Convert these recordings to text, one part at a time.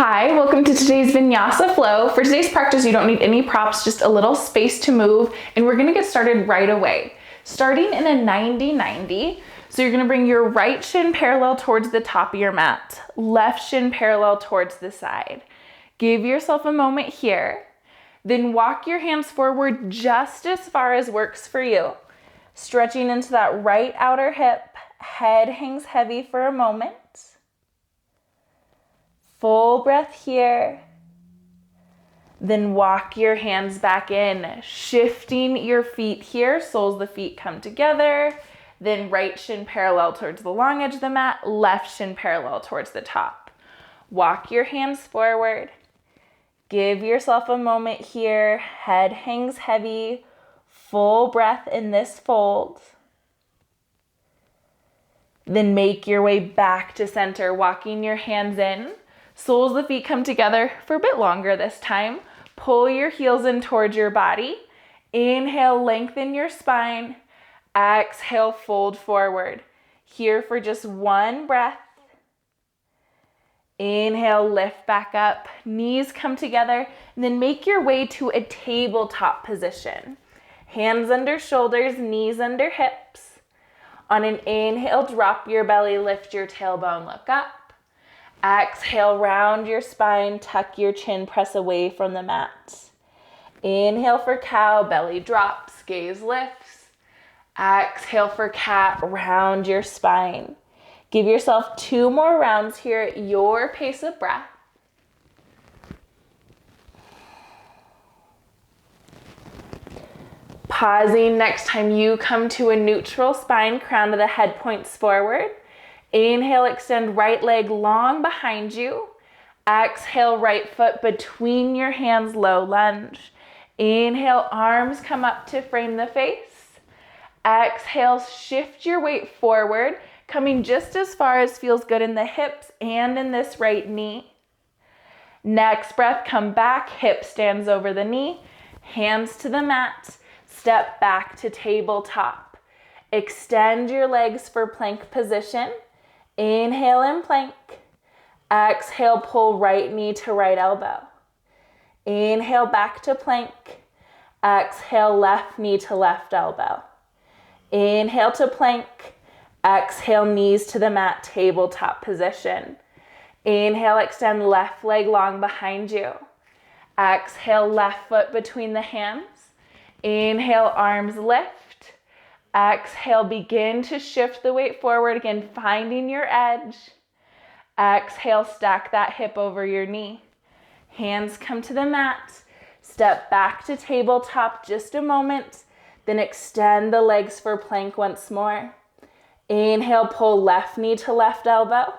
Hi, welcome to today's Vinyasa flow. For today's practice, you don't need any props, just a little space to move, and we're gonna get started right away. Starting in a 90-90, so you're gonna bring your right shin parallel towards the top of your mat, left shin parallel towards the side. Give yourself a moment here, then walk your hands forward just as far as works for you. Stretching into that right outer hip, head hangs heavy for a moment. Full breath here. Then walk your hands back in, shifting your feet here. Soles of the feet come together. Then right shin parallel towards the long edge of the mat, left shin parallel towards the top. Walk your hands forward. Give yourself a moment here. Head hangs heavy. Full breath in this fold. Then make your way back to center, walking your hands in. Soles of the feet come together for a bit longer this time. Pull your heels in towards your body. Inhale, lengthen your spine. Exhale, fold forward. Here for just one breath. Inhale, lift back up. Knees come together. And then make your way to a tabletop position. Hands under shoulders, knees under hips. On an inhale, drop your belly, lift your tailbone, look up. Exhale, round your spine, tuck your chin, press away from the mat. Inhale for cow, belly drops, gaze lifts. Exhale for cat, round your spine. Give yourself 2 more rounds here at your pace of breath. Pausing next time you come to a neutral spine, crown of the head points forward. Inhale, extend right leg long behind you. Exhale, right foot between your hands, low lunge. Inhale, arms come up to frame the face. Exhale, shift your weight forward, coming just as far as feels good in the hips and in this right knee. Next breath, come back, hip stands over the knee, hands to the mat, step back to tabletop. Extend your legs for plank position. Inhale in plank. Exhale, pull right knee to right elbow. Inhale, back to plank. Exhale, left knee to left elbow. Inhale to plank. Exhale, knees to the mat, tabletop position. Inhale, extend left leg long behind you. Exhale, left foot between the hands. Inhale, arms lift. Exhale, begin to shift the weight forward again, finding your edge. Exhale, stack that hip over your knee. Hands come to the mat. Step back to tabletop just a moment. Then extend the legs for plank once more. Inhale, pull left knee to left elbow.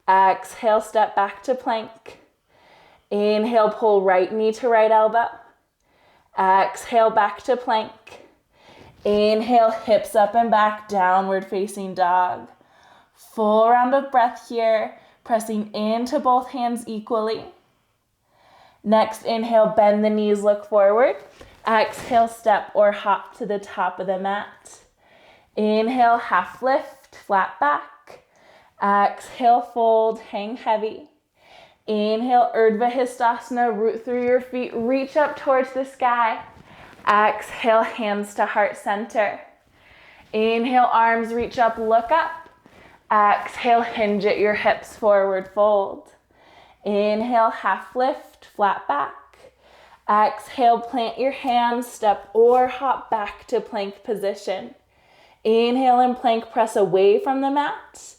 Exhale, step back to plank. Inhale, pull right knee to right elbow. Exhale, back to plank. Inhale, hips up and back, downward facing dog. Full round of breath here, pressing into both hands equally. Next, inhale, bend the knees, look forward. Exhale, step or hop to the top of the mat. Inhale, half lift, flat back. Exhale, fold, hang heavy. Inhale, Urdhva Hastasana, root through your feet, reach up towards the sky. Exhale, hands to heart center. Inhale, arms reach up, look up. Exhale, hinge at your hips, forward fold. Inhale, half lift, flat back. Exhale, plant your hands, step or hop back to plank position. Inhale in plank, press away from the mat.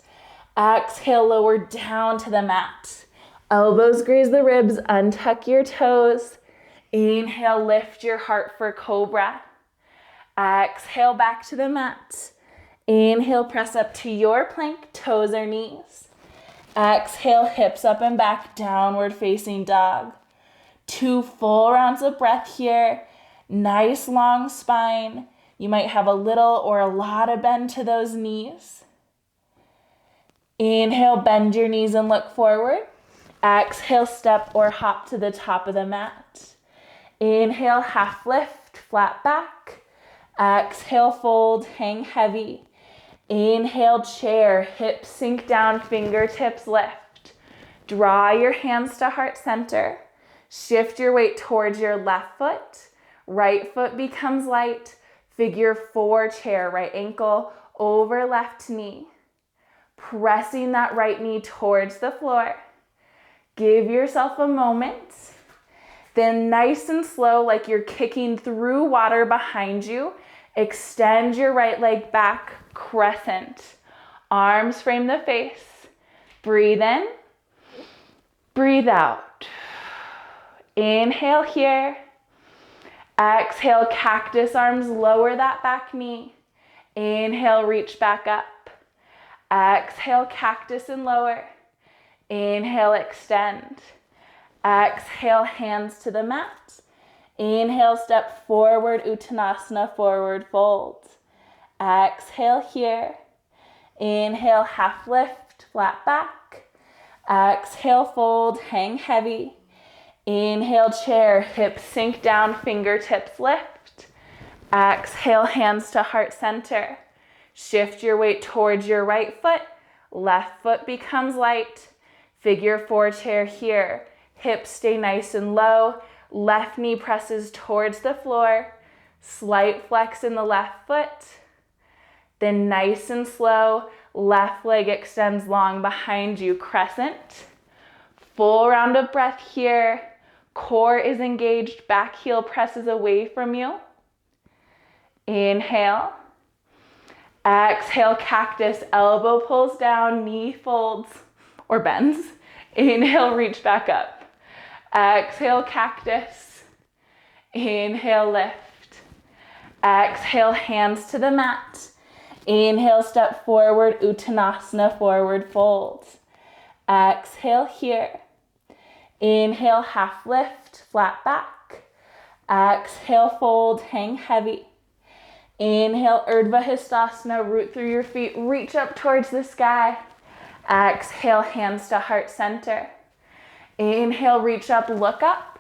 Exhale, lower down to the mat. Elbows graze the ribs, untuck your toes. Inhale, lift your heart for cobra. Exhale, back to the mat. Inhale, press up to your plank, toes or knees. Exhale, hips up and back, downward facing dog. 2 full rounds of breath here. Nice long spine. You might have a little or a lot of bend to those knees. Inhale, bend your knees and look forward. Exhale, step or hop to the top of the mat. Inhale, half lift, flat back. Exhale, fold, hang heavy. Inhale, chair, hips sink down, fingertips lift. Draw your hands to heart center. Shift your weight towards your left foot. Right foot becomes light. Figure 4 chair, right ankle over left knee. Pressing that right knee towards the floor. Give yourself a moment. Then nice and slow, like you're kicking through water behind you, extend your right leg back, crescent. Arms frame the face. Breathe in. Breathe out. Inhale here. Exhale, cactus arms, lower that back knee. Inhale, reach back up. Exhale, cactus and lower. Inhale, extend. Exhale, hands to the mat. Inhale, step forward, Uttanasana, forward fold. Exhale here. Inhale, half lift, flat back. Exhale, fold, hang heavy. Inhale, chair, hips sink down, fingertips lift. Exhale, hands to heart center. Shift your weight towards your right foot. Left foot becomes light. Figure 4 chair here. Hips stay nice and low. Left knee presses towards the floor. Slight flex in the left foot. Then nice and slow, left leg extends long behind you, crescent. Full round of breath here. Core is engaged, back heel presses away from you. Inhale. Exhale, cactus, elbow pulls down, knee folds or bends. Inhale, reach back up. Exhale, cactus. Inhale, lift. Exhale, hands to the mat. Inhale, step forward, Uttanasana, forward fold. Exhale here. Inhale, half lift, flat back. Exhale, fold, hang heavy. Inhale, Urdhva Hastasana, root through your feet, reach up towards the sky. Exhale, hands to heart center. Inhale, reach up, look up.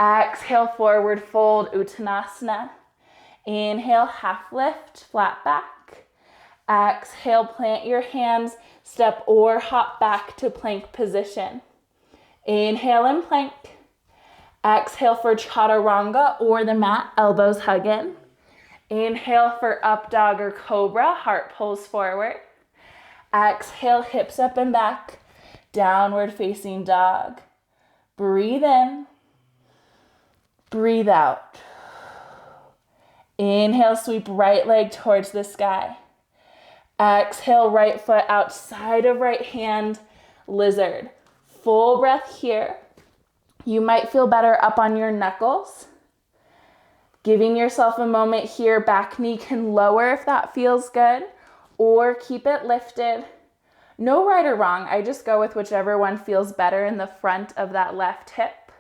Exhale, forward fold, Uttanasana. Inhale, half lift, flat back. Exhale, plant your hands, step or hop back to plank position. Inhale and plank. Exhale for chaturanga or the mat, elbows hug in. Inhale for up dog or cobra, heart pulls forward. Exhale, hips up and back, downward facing dog. Breathe in, breathe out. Inhale, sweep right leg towards the sky. Exhale, right foot outside of right hand, lizard. Full breath here. You might feel better up on your knuckles. Giving yourself a moment here, back knee can lower if that feels good, or keep it lifted. No right or wrong, I just go with whichever one feels better in the front of that left hip.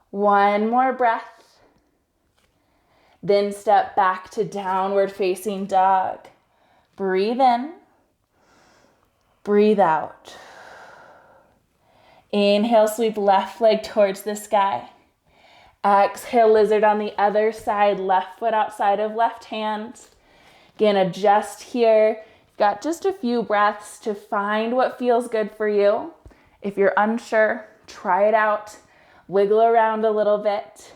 One more breath. Then step back to downward facing dog. Breathe in, breathe out. Inhale, sweep left leg towards the sky. Exhale, lizard on the other side, left foot outside of left hand. Again, adjust here. Got just a few breaths to find what feels good for you. If you're unsure, try it out. Wiggle around a little bit.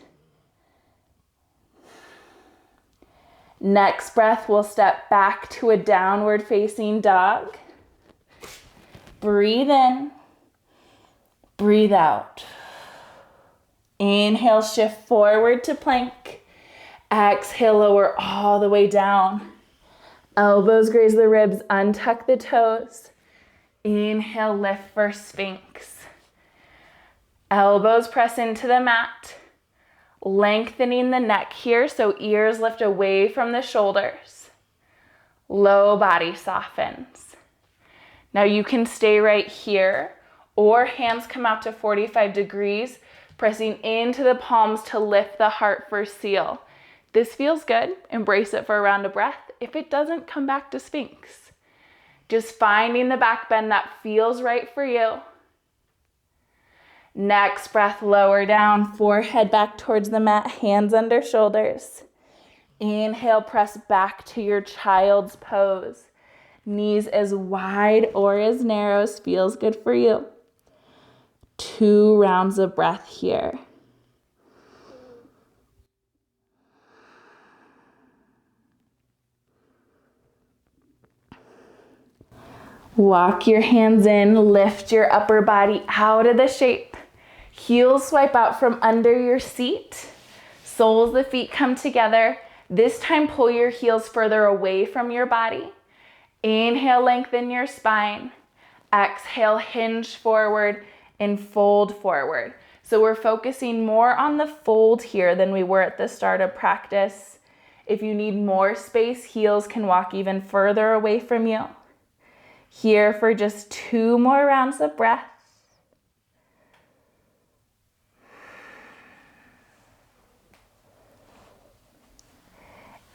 Next breath, we'll step back to a downward facing dog. Breathe in, breathe out. Inhale, shift forward to plank. Exhale, lower all the way down. Elbows graze the ribs, untuck the toes. Inhale, lift for Sphinx. Elbows press into the mat. Lengthening the neck here so ears lift away from the shoulders. Low body softens. Now you can stay right here or hands come out to 45 degrees, pressing into the palms to lift the heart for seal. This feels good. Embrace it for a round of breath. If it doesn't, come back to Sphinx. Just finding the back bend that feels right for you. Next breath, lower down, forehead back towards the mat, hands under shoulders. Inhale, press back to your child's pose. Knees as wide or as narrow as feels good for you. 2 rounds of breath here. Walk your hands in, lift your upper body out of the shape. Heels swipe out from under your seat. Soles of the feet come together. This time pull your heels further away from your body. Inhale, lengthen your spine. Exhale, hinge forward and fold forward. So we're focusing more on the fold here than we were at the start of practice. If you need more space, heels can walk even further away from you. Here for just 2 more rounds of breath.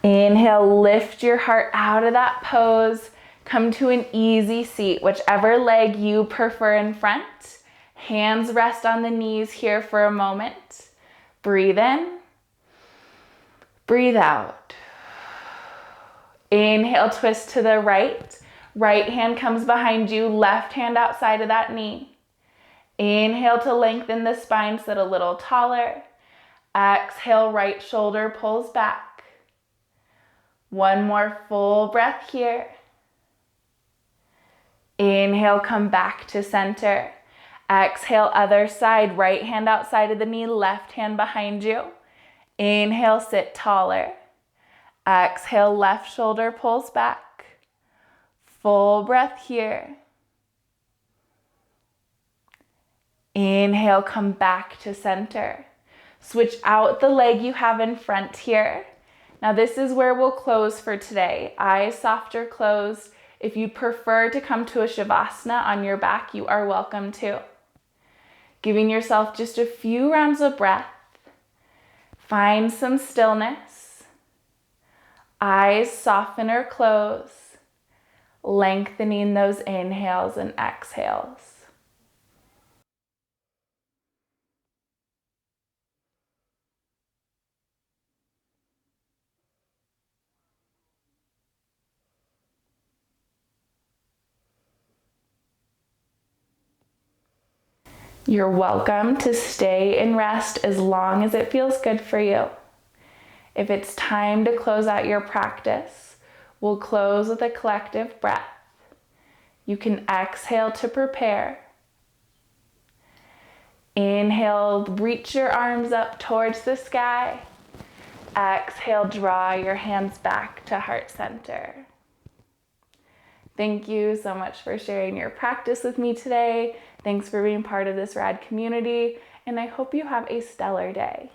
Inhale, lift your heart out of that pose. Come to an easy seat, whichever leg you prefer in front. Hands rest on the knees here for a moment. Breathe in. Breathe out. Inhale, twist to the right. Right hand comes behind you, left hand outside of that knee. Inhale to lengthen the spine, sit a little taller. Exhale, right shoulder pulls back. One more full breath here. Inhale, come back to center. Exhale, other side, right hand outside of the knee, left hand behind you. Inhale, sit taller. Exhale, left shoulder pulls back. Full breath here. Inhale, come back to center. Switch out the leg you have in front here. Now this is where we'll close for today. Eyes softer closed. If you prefer to come to a Shavasana on your back, you are welcome to. Giving yourself just a few rounds of breath. Find some stillness. Eyes soften or close. Lengthening those inhales and exhales. You're welcome to stay and rest as long as it feels good for you. If it's time to close out your practice, we'll close with a collective breath. You can exhale to prepare. Inhale, reach your arms up towards the sky. Exhale, draw your hands back to heart center. Thank you so much for sharing your practice with me today. Thanks for being part of this rad community, and I hope you have a stellar day.